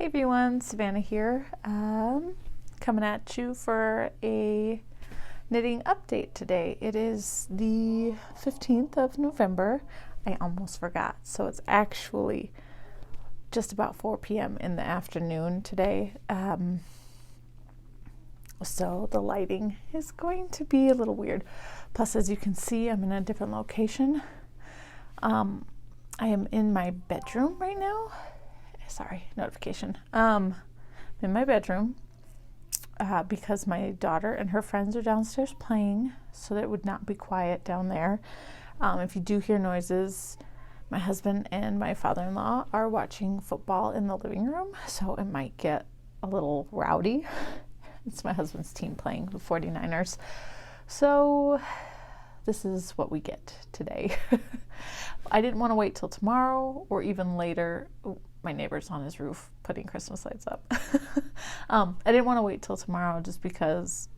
everyone, Savannah here, coming at you for a knitting update today. It is the 15th of November. I almost forgot, so it's actually just about 4 p.m. in the afternoon today. So the lighting is going to be a little weird. Plus, as you can see, I'm in a different location. I am in my bedroom right now. Sorry, notification. I'm in my bedroom because my daughter and her friends are downstairs playing, so that it would not be quiet down there. If you do hear noises, my husband and my father-in-law are watching football in the living room, so it might get a little rowdy. It's my husband's team playing, the 49ers. So this is what we get today. I didn't want to wait till tomorrow or even later. Ooh, my neighbor's on his roof putting Christmas lights up. I didn't want to wait till tomorrow just because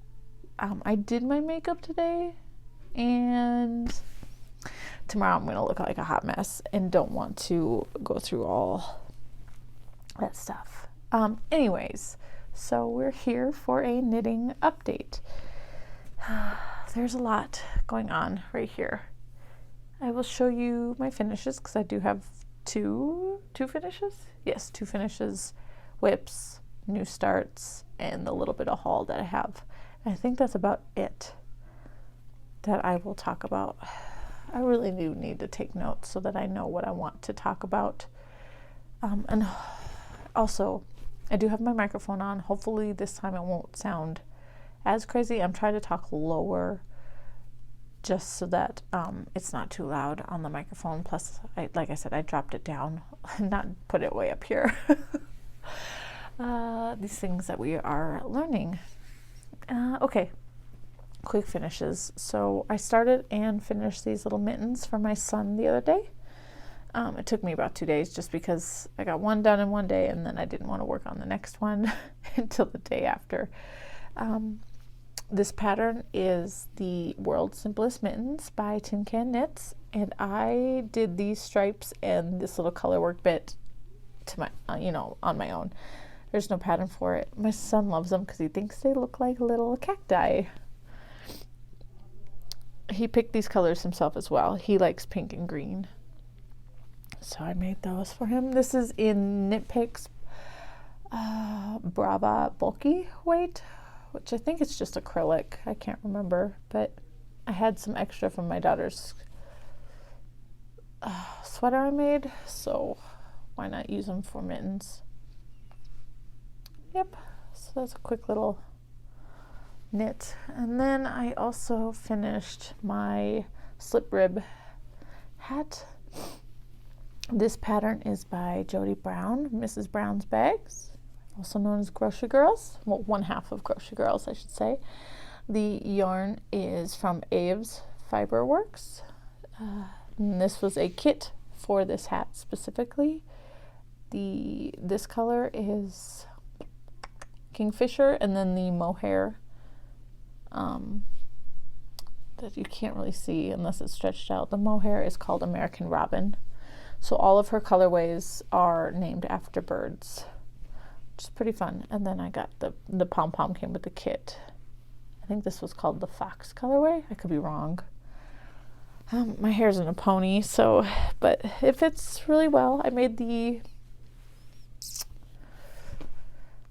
I did my makeup today, and tomorrow I'm going to look like a hot mess and don't want to go through all that stuff. Anyways, so we're here for a knitting update. There's a lot going on right here. I will show you my finishes because I do have two finishes. Yes, 2 finishes, whips, new starts, and the little bit of haul that I have. And I think that's about it that I will talk about. I really do need to take notes so that I know what I want to talk about. And also, I do have my microphone on. Hopefully this time it won't sound as crazy. I'm trying to talk lower just so that it's not too loud on the microphone. Plus, like I said, I dropped it down, not put it way up here. These things that we are learning. Okay, quick finishes. So I started and finished these little mittens for my son the other day. It took me about 2 days just because I got one done in one day and then I didn't want to work on the next one until the day after. This pattern is the World's Simplest Mittens by Tin Can Knits, and I did these stripes and this little color work bit to my, on my own. There's no pattern for it. My son loves them because he thinks they look like little cacti. He picked these colors himself as well. He likes pink and green, so I made those for him. This is in Knit Picks Brava Bulky Weight, which I think it's just acrylic. I can't remember, but I had some extra from my daughter's sweater I made, so why not use them for mittens? Yep, so that's a quick little knit. And then I also finished my slip rib hat. This pattern is by Jody Brown, Mrs. Brown's Bags, also known as Grocery Girls. Well, one half of Grocery Girls, I should say. The yarn is from Aves Fiber Works. And this was a kit for this hat specifically. This color is Kingfisher, and then the mohair that you can't really see unless it's stretched out. The mohair is called American Robin. So all of her colorways are named after birds, which is pretty fun. And then I got the pom-pom came with the kit. I think this was called the Fox colorway. I could be wrong. My hair's in a pony, but it fits really well. I made the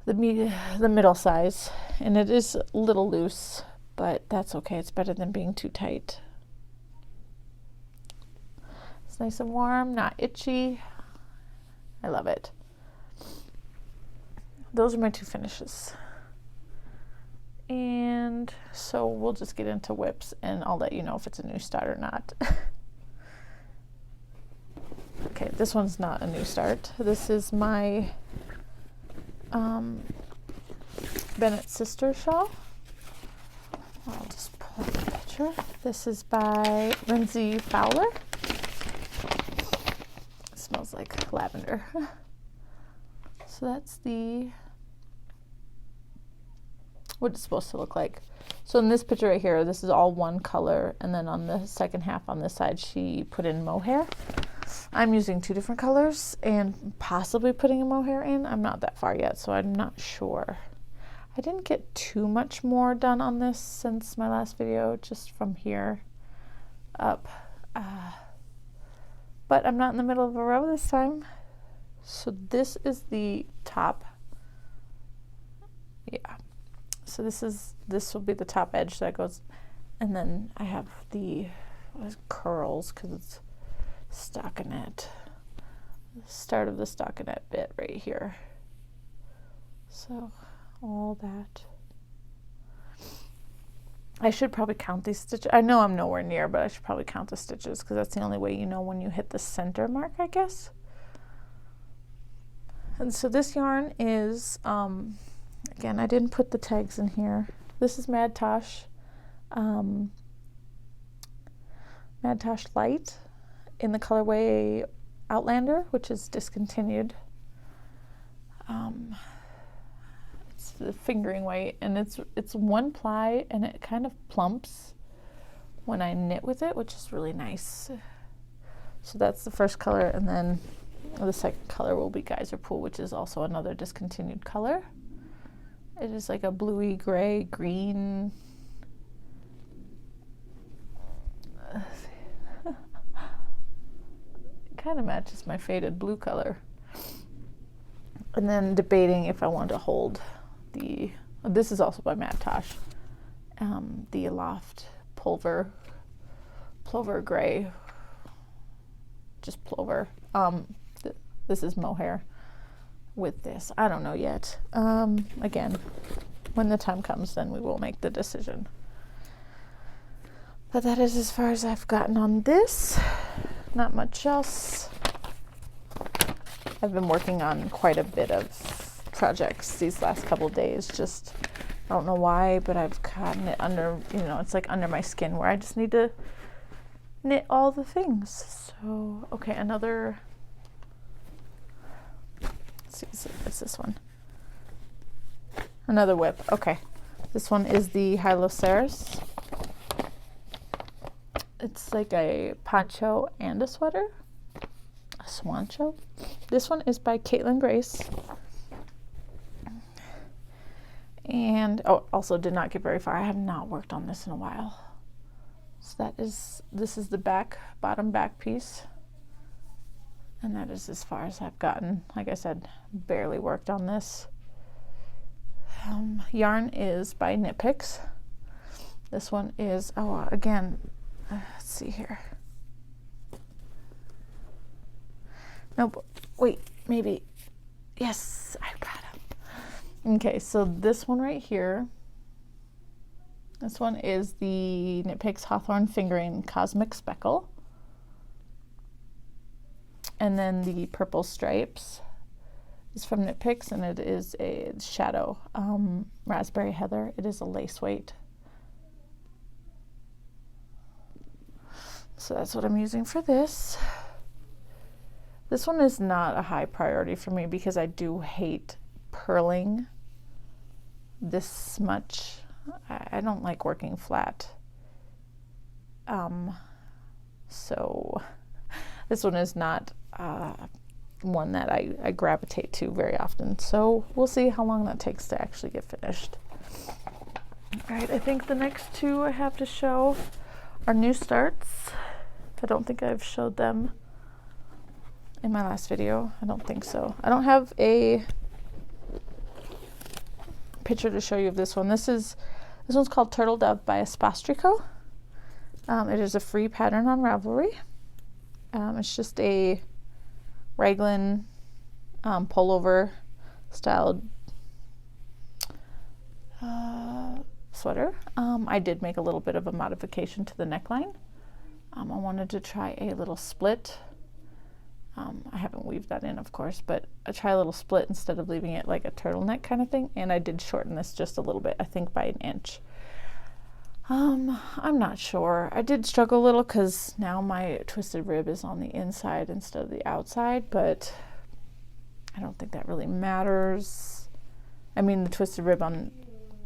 middle size, and it is a little loose, but that's okay. It's better than being too tight. It's nice and warm, not itchy. I love it. Those are my 2 finishes. And so we'll just get into whips and I'll let you know if it's a new start or not. Okay, this one's not a new start. This is my Bennett Sister shawl. I'll just pull up the picture. This is by Lindsay Fowler. It smells like lavender. So that's what it's supposed to look like. So in this picture right here, this is all one color, and then on the second half on this side, she put in mohair. I'm using 2 different colors and possibly putting a mohair in. I'm not that far yet, so I'm not sure. I didn't get too much more done on this since my last video, just from here up. But I'm not in the middle of a row this time. So this is the top. Yeah. So this will be the top edge that goes, and then I have the curls because it's stockinette. The start of the stockinette bit right here. So all that. I should probably count these stitches. I know I'm nowhere near, but I should probably count the stitches because that's the only way you know when you hit the center mark, I guess. And so this yarn is, again, I didn't put the tags in here. This is Mad Tosh Light in the colorway Outlander, which is discontinued. It's the fingering weight, and it's 1 ply, and it kind of plumps when I knit with it, which is really nice. So that's the first color, and then the second color will be Geyser Pool, which is also another discontinued color. It is like a bluey gray green. Kind of matches my faded blue color. And then debating if I want to hold this is also by Mad Tosh, the Aloft Plover Gray, just Plover. This is mohair with this. I don't know yet. Again, when the time comes, then we will make the decision. But that is as far as I've gotten on this. Not much else. I've been working on quite a bit of projects these last couple days. Just, I don't know why, but I've gotten it under, it's like under my skin where I just need to knit all the things. So, okay, another, let's see, what's this one? Another whip. Okay. This one is the Hyloceras. It's like a poncho and a sweater. A swancho. This one is by Caitlin Grace. And, also did not get very far. I have not worked on this in a while. So this is the bottom back piece. And that is as far as I've gotten. Like I said, barely worked on this. Yarn is by Knit Picks. This one is, again, let's see here. Nope, wait, maybe. Yes, I got it. Okay, so this one right here, this one is the Knit Picks Hawthorne Fingering Cosmic Speckle. And then the Purple Stripes is from Knit Picks, and it is a Shadow Raspberry Heather. It is a lace weight. So that's what I'm using for this. This one is not a high priority for me because I do hate purling this much. I don't like working flat. So this one is not one that I gravitate to very often. So we'll see how long that takes to actually get finished. All right, I think the next 2 I have to show are new starts. I don't think I've showed them in my last video. I don't think so. I don't have a picture to show you of this one. This one's called Turtle Dove by Espostrico. It is a free pattern on Ravelry. It's just a raglan pullover styled sweater. I did make a little bit of a modification to the neckline. I wanted to try a little split. I haven't weaved that in, of course, but I try a little split instead of leaving it like a turtleneck kind of thing. And I did shorten this just a little bit, I think by 1 inch. I'm not sure. I did struggle a little because now my twisted rib is on the inside instead of the outside, but I don't think that really matters. I mean, the twisted rib on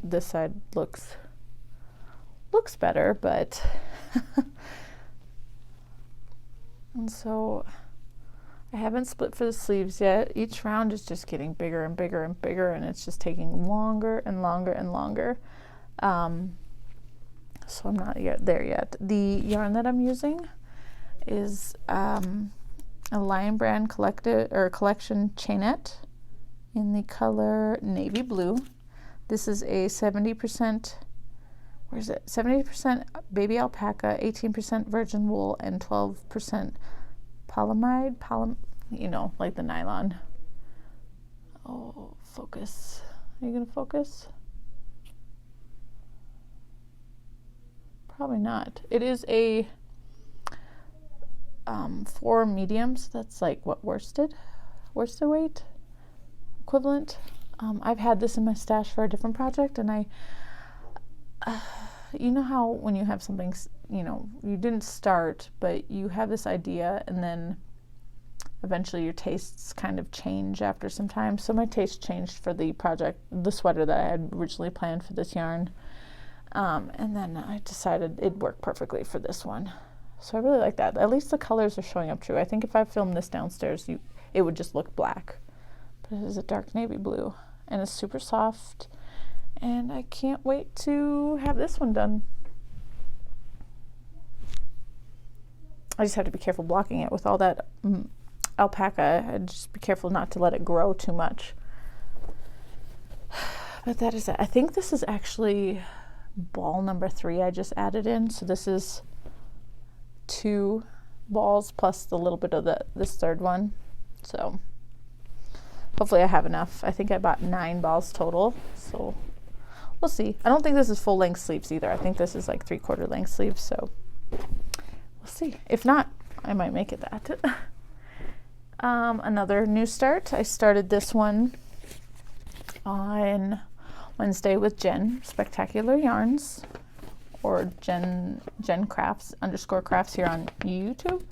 this side looks better, but and so I haven't split for the sleeves yet. Each round is just getting bigger and bigger and bigger, and it's just taking longer and longer and longer. So I'm not there yet. The yarn that I'm using is a Lion Brand collection chainette in the color navy blue. This is a 70%, 70% baby alpaca, 18% virgin wool, and 12% polyamide, like the nylon. Oh, focus. Are you gonna focus? Probably not. It is a 4 mediums. That's like what worsted weight equivalent. I've had this in my stash for a different project, and you know how when you have something, you didn't start, but you have this idea, and then eventually your tastes kind of change after some time. So my taste changed for the sweater that I had originally planned for this yarn. And then I decided it'd work perfectly for this one. So I really like that. At least the colors are showing up true. I think if I filmed this downstairs, it would just look black. But it is a dark navy blue, and it's super soft. And I can't wait to have this one done. I just have to be careful blocking it with all that alpaca. I'd just be careful not to let it grow too much. But that is it. I think this is actually ball number 3 I just added in. So this is 2 balls plus the little bit of this third one. So hopefully I have enough. I think I bought 9 balls total. So we'll see. I don't think this is full length sleeves either. I think this is like 3/4 length sleeves. So we'll see. If not, I might make it that. Another new start. I started this one on Wednesday with Jen Spectacular Yarns, or Jen Crafts _crafts here on YouTube.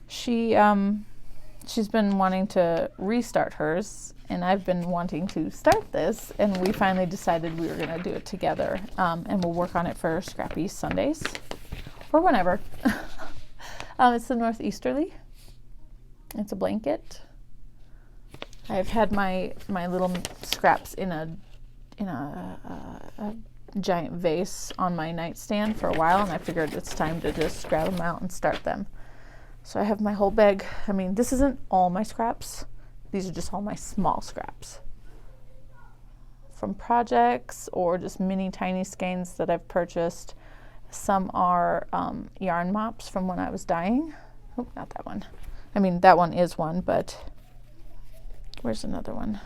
She's been wanting to restart hers, and I've been wanting to start this, and we finally decided we were going to do it together, and we'll work on it for Scrappy Sundays or whenever. It's the Northeasterly. It's a blanket. I've had my little scraps in a giant vase on my nightstand for a while, and I figured it's time to just grab them out and start them. So I have my whole bag. I mean, this isn't all my scraps. These are just all my small scraps from projects or just mini tiny skeins that I've purchased. Some are yarn mops from when I was dyeing. Oh, not that one. I mean, that one is one, but where's another one?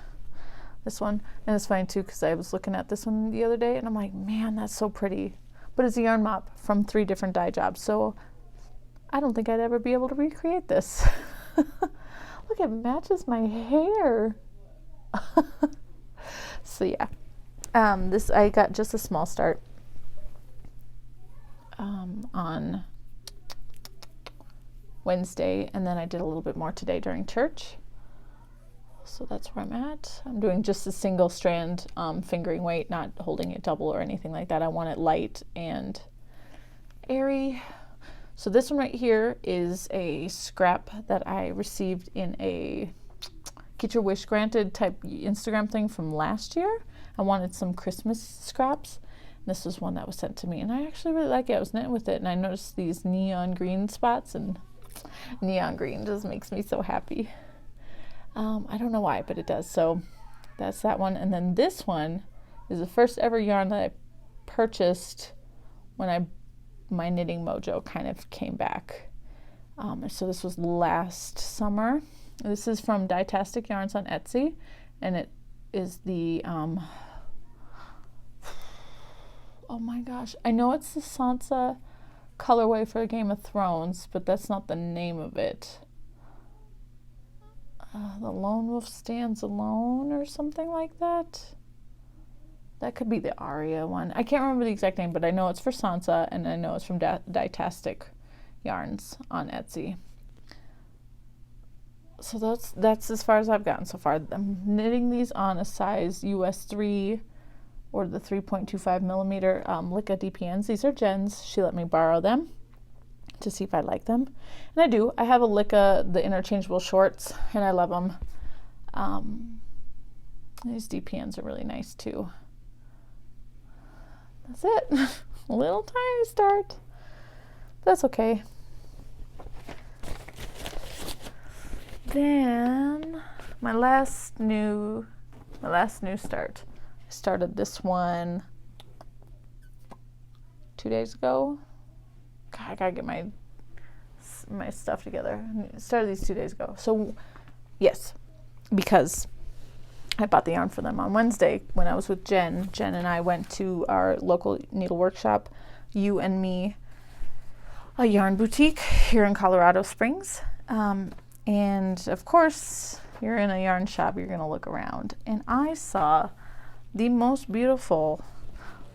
This one. And it's funny too, because I was looking at this one the other day, and I'm like, man, that's so pretty. But it's a yarn mop from 3 different dye jobs, so I don't think I'd ever be able to recreate this. Look, it matches my hair. So yeah, this I got just a small start on Wednesday, and then I did a little bit more today during church. So that's where I'm at. I'm doing just a single strand fingering weight, not holding it double or anything like that. I want it light and airy. So this one right here is a scrap that I received in a Get Your Wish Granted type Instagram thing from last year. I wanted some Christmas scraps. This was one that was sent to me, and I actually really like it. I was knitting with it, and I noticed these neon green spots, and neon green just makes me so happy. I don't know why, but it does. So that's that one. And then this one is the first ever yarn that I purchased when my knitting mojo kind of came back. So this was last summer. This is from Dyetastic Yarns on Etsy, and it is the oh my gosh, I know it's the Sansa colorway for Game of Thrones, but that's not the name of it. The Lone Wolf Stands Alone or something like that. That could be the Aria one. I can't remember the exact name, but I know it's for Sansa, and I know it's from Dyetastic Yarns on Etsy. So that's as far as I've gotten so far. I'm knitting these on a size US 3 or the 3.25 millimeter Licca DPNs. These are Jen's. She let me borrow them. to see if I like them. And I do. I have a Licka, the interchangeable shorts, and I love them. These DPNs are really nice too. That's it. A little tiny start. That's okay. Then my last new start. I started this one 2 days ago. God, I gotta get my stuff together. I started these 2 days ago. So yes, because I bought the yarn for them on Wednesday when I was with Jen. Jen and I went to our local needle workshop, You and Me, a yarn boutique here in Colorado Springs. And of course, you're in a yarn shop, you're gonna look around. And I saw the most beautiful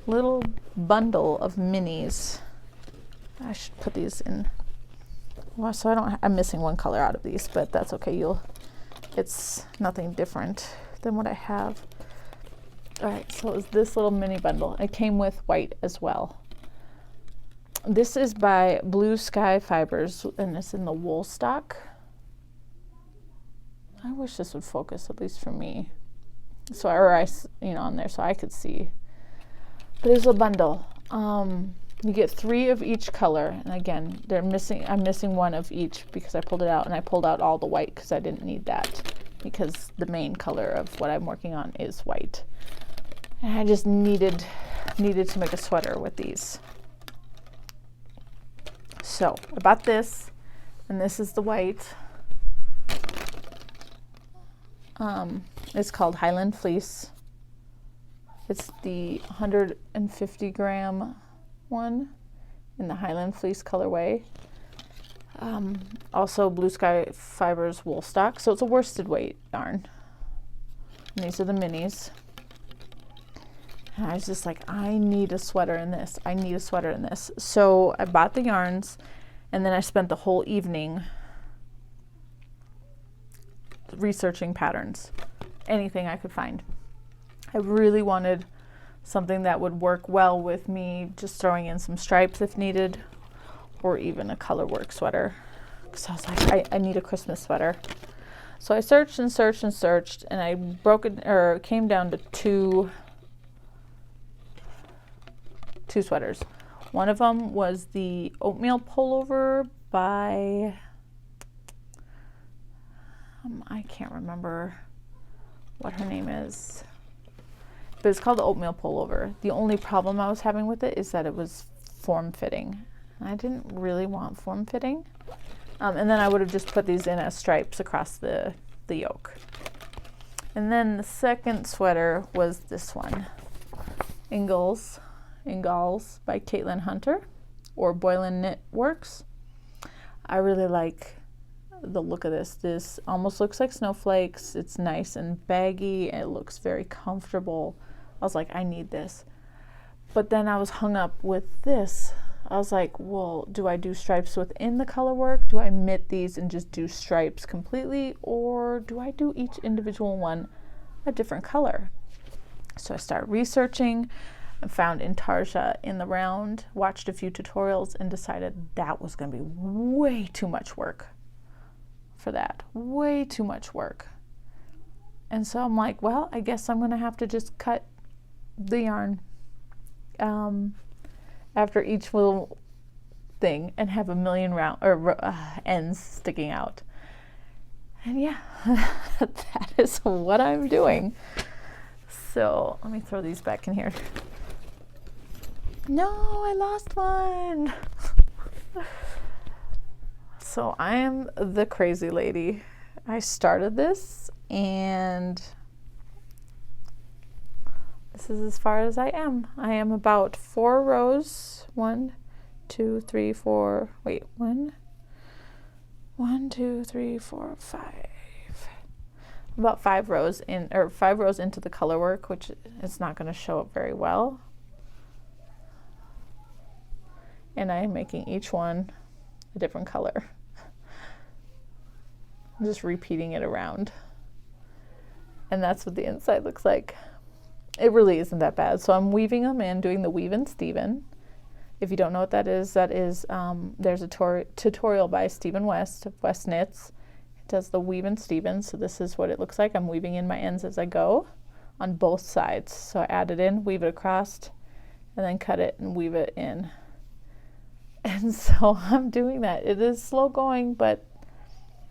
little bundle of minis. I should put these in. Well, so I'm missing one color out of these, but that's okay. It's nothing different than what I have. All right, so it was this little mini bundle. It came with white as well. This is by Blue Sky Fibers, and it's in the wool stock. I wish this would focus, at least for me. So, on there so I could see. But there's a bundle. You get 3 of each color, and again, I'm missing one of each because I pulled it out, and I pulled out all the white because I didn't need that, because the main color of what I'm working on is white. And I just needed to make a sweater with these. So I bought this, and this is the white. It's called Highland Fleece. It's the 150 gram one in the Highland Fleece colorway. Also Blue Sky Fibers wool stock. So it's a worsted weight yarn. And these are the minis. And I was just like, I need a sweater in this. I need a sweater in this. So I bought the yarns, and then I spent the whole evening researching patterns. Anything I could find. I really wanted something that would work well with me just throwing in some stripes if needed, or even a color work sweater, because I was like, I need a Christmas sweater. So I searched and searched and searched, and I came down to two sweaters. One of them was the oatmeal pullover by I can't remember what her name is, but it's called the oatmeal pullover. The only problem I was having with it is that it was form-fitting. I didn't really want form-fitting. And then I would have just put these in as stripes across the yoke. And then the second sweater was this one, Ingalls by Caitlin Hunter, or Boylan Knit Works. I really like the look of this. This almost looks like snowflakes. It's nice and baggy. It looks very comfortable. I was like, I need this. But then I was hung up with this. I was like, well, do I do stripes within the color work? Do I knit these and just do stripes completely? Or do I do each individual one a different color? So I started researching. I found Intarsia in the round, watched a few tutorials, and decided that was going to be way too much work for that. Way too much work. And so I'm like, well, I guess I'm going to have to just cut the yarn after each little thing and have a million ends sticking out. And yeah, that is what I'm doing. So let me throw these back in here. No, I lost one. So I am the crazy lady. I started this, and this is as far as I am. I am about 4 rows. 1, 2, 3, 4. Wait, 1, 2, 3, 4, 5. About 5 rows in, or 5 rows into the color work, which is not going to show up very well. And I am making each one a different color. I'm just repeating it around. And that's what the inside looks like. It really isn't that bad. So I'm weaving them in, doing the weave and Steven. If you don't know what that is, there's a tutorial by Stephen West of West Knits. It does the weave and Stephen, so this is what it looks like. I'm weaving in my ends as I go on both sides. So I add it in, weave it across, and then cut it and weave it in. And so I'm doing that. It is slow going, but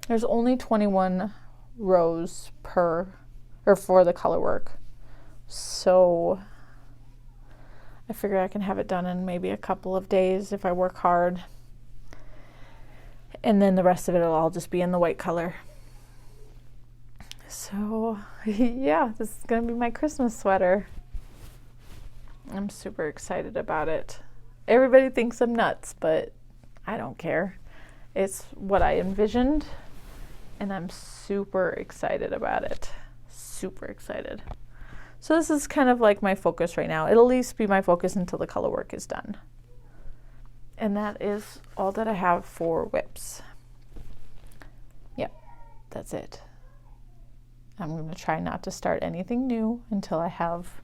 there's only 21 rows for the color work. So I figure I can have it done in maybe a couple of days if I work hard. And then the rest of it will all just be in the white color. So yeah, this is going to be my Christmas sweater. I'm super excited about it. Everybody thinks I'm nuts, but I don't care. It's what I envisioned, and I'm super excited about it. Super excited. So this is kind of like my focus right now. It'll at least be my focus until the color work is done. And that is all that I have for whips. Yep, that's it. I'm going to try not to start anything new until I have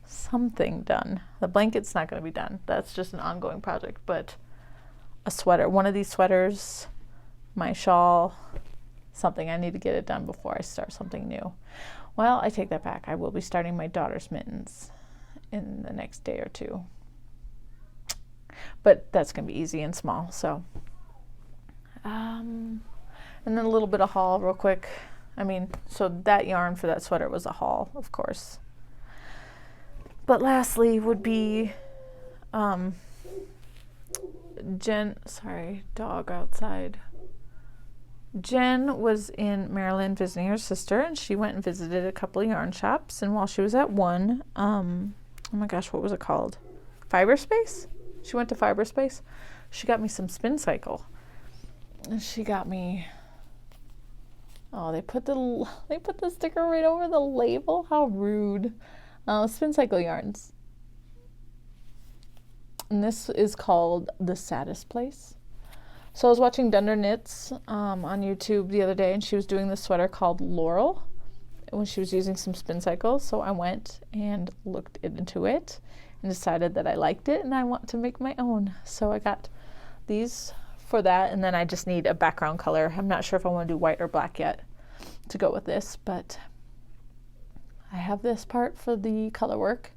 something done. The blanket's not going to be done. That's just an ongoing project, but a sweater, one of these sweaters, my shawl, something. I need to get it done before I start something new. Well, I take that back. I will be starting my daughter's mittens in the next day or two. But that's going to be easy and small. So, and then a little bit of haul real quick. So that yarn for that sweater was a haul, of course. But lastly would be dog outside. Jen was in Maryland visiting her sister, and she went and visited a couple of yarn shops. And while she was at one, oh my gosh, what was it called? Fiberspace? She went to Fiberspace. She got me some spin cycle. And she got me, they put the sticker right over the label. How rude. Spin cycle yarns. And this is called The Saddest Place. So I was watching Dunder Knits on YouTube the other day, and she was doing this sweater called Laurel when she was using some spin cycles. So I went and looked into it and decided that I liked it and I want to make my own. So I got these for that, and then I just need a background color. I'm not sure if I want to do white or black yet to go with this, but I have this part for the color work.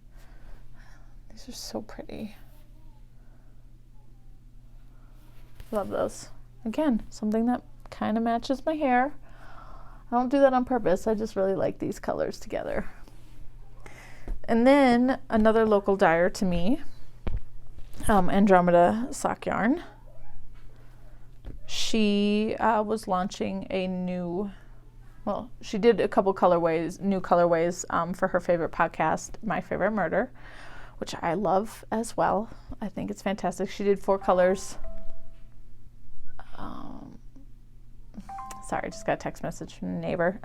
These are so pretty. Love those. Again, something that kind of matches my hair. I don't do that on purpose. I just really like these colors together. And then another local dyer to me, Andromeda sock yarn. She was launching she did a couple new colorways for her favorite podcast, My Favorite Murder, which I love as well. I think it's fantastic. She did 4 colors. Sorry, I just got a text message from a neighbor.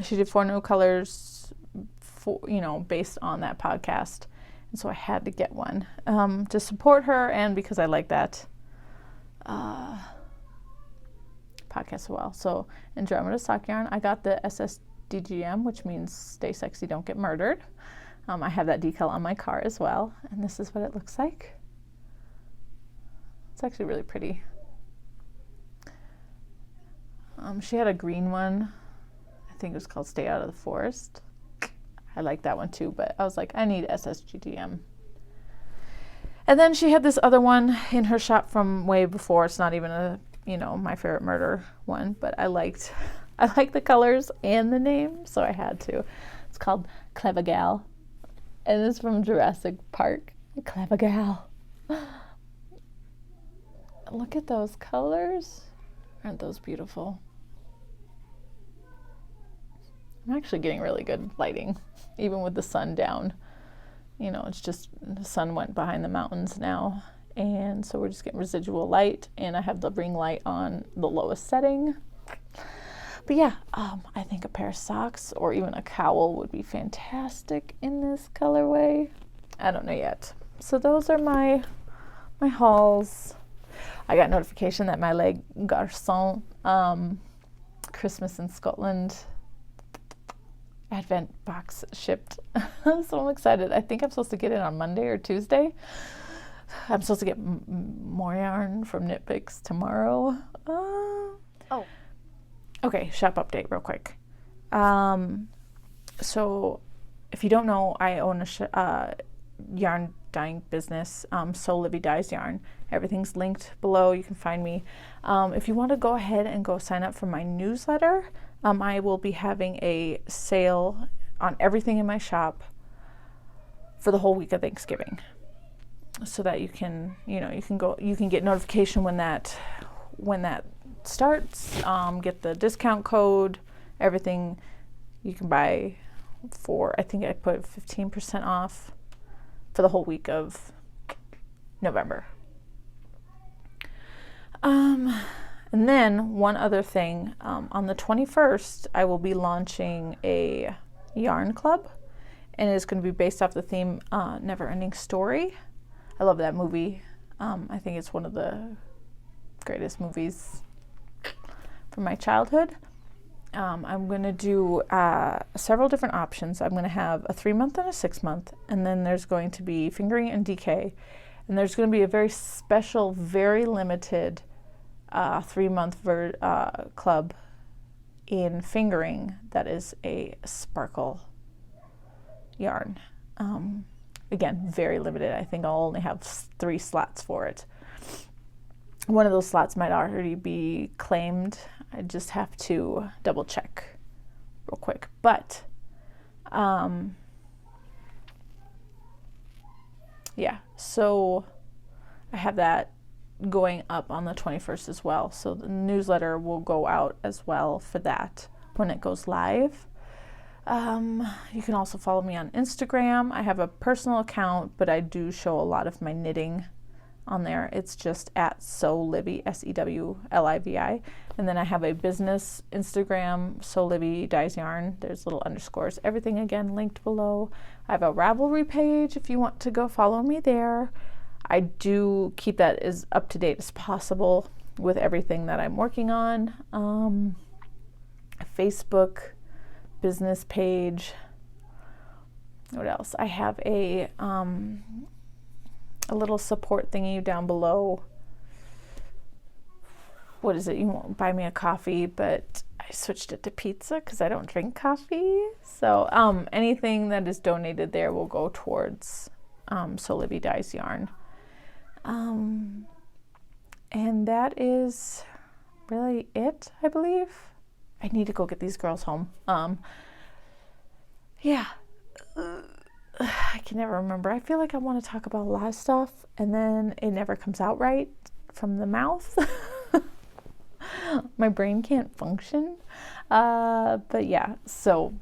She did 4 new colors based on that podcast. And so I had to get one to support her and because I like that podcast as well. So Andromeda sock yarn. I got the SSDGM, which means Stay Sexy, Don't Get Murdered. I have that decal on my car as well. And this is what it looks like. It's actually really pretty. She had a green one. I think it was called Stay Out of the Forest. I like that one too, but I was like, I need SSGDM. And then she had this other one in her shop from way before. It's not even a, My Favorite Murder one, but I liked the colors and the name, so I had to. It's called Clever Gal, and it's from Jurassic Park. Clever Gal. Look at those colors. Aren't those beautiful? I'm actually getting really good lighting, even with the sun down. It's just the sun went behind the mountains now, and so we're just getting residual light, and I have the ring light on the lowest setting. But yeah, I think a pair of socks or even a cowl would be fantastic in this colorway. I don't know yet. So those are my hauls. I got notification that my Les Garçons Christmas in Scotland Advent box shipped. So I'm excited. I think I'm supposed to get it on Monday or Tuesday. I'm supposed to get more yarn from Knit Picks tomorrow. Okay, shop update real quick. So if you don't know, I own a yarn dyeing business, Sewlivi Dyes Yarn. Everything's linked below. You can find me. If you want to go ahead and go sign up for my newsletter, I will be having a sale on everything in my shop for the whole week of Thanksgiving, so that you can get notification when that starts. Get the discount code, everything you can buy for, I think I put 15% off for the whole week of November. And then one other thing, on the 21st, I will be launching a yarn club, and it's going to be based off the theme Never Ending Story. I love that movie. I think it's one of the greatest movies from my childhood. I'm going to do several different options. I'm going to have a 3-month and a 6-month, and then there's going to be fingering and DK, and there's going to be a very special, very limited 3-month club in fingering that is a sparkle yarn. Again, very limited. I think I'll only have 3 slots for it. One of those slots might already be claimed. I just have to double check real quick. But yeah, so I have that going up on the 21st as well. So the newsletter will go out as well for that when it goes live. You can also follow me on Instagram. I have a personal account, but I do show a lot of my knitting on there. It's just at Sewlivi, Sewlivi. And then I have a business Instagram, Sewlivi Dyes Yarn. There's little underscores. Everything again linked below. I have a Ravelry page if you want to go follow me there. I do keep that as up to date as possible with everything that I'm working on. A Facebook business page. What else? I have a little support thingy down below. What is it? You won't buy me a coffee, but I switched it to pizza because I don't drink coffee. So anything that is donated there will go towards Sewlivi Dyes Yarn. And that is really it, I believe. I need to go get these girls home. Yeah. I can never remember. I feel like I want to talk about a lot of stuff and then it never comes out right from the mouth. My brain can't function. But yeah, so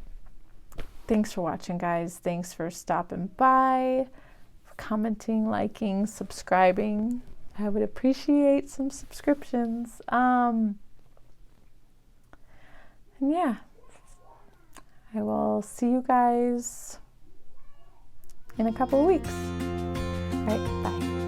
thanks for watching, guys. Thanks for stopping by, for commenting, liking, subscribing. I would appreciate some subscriptions. And yeah, I will see you guys in a couple of weeks. All right, bye.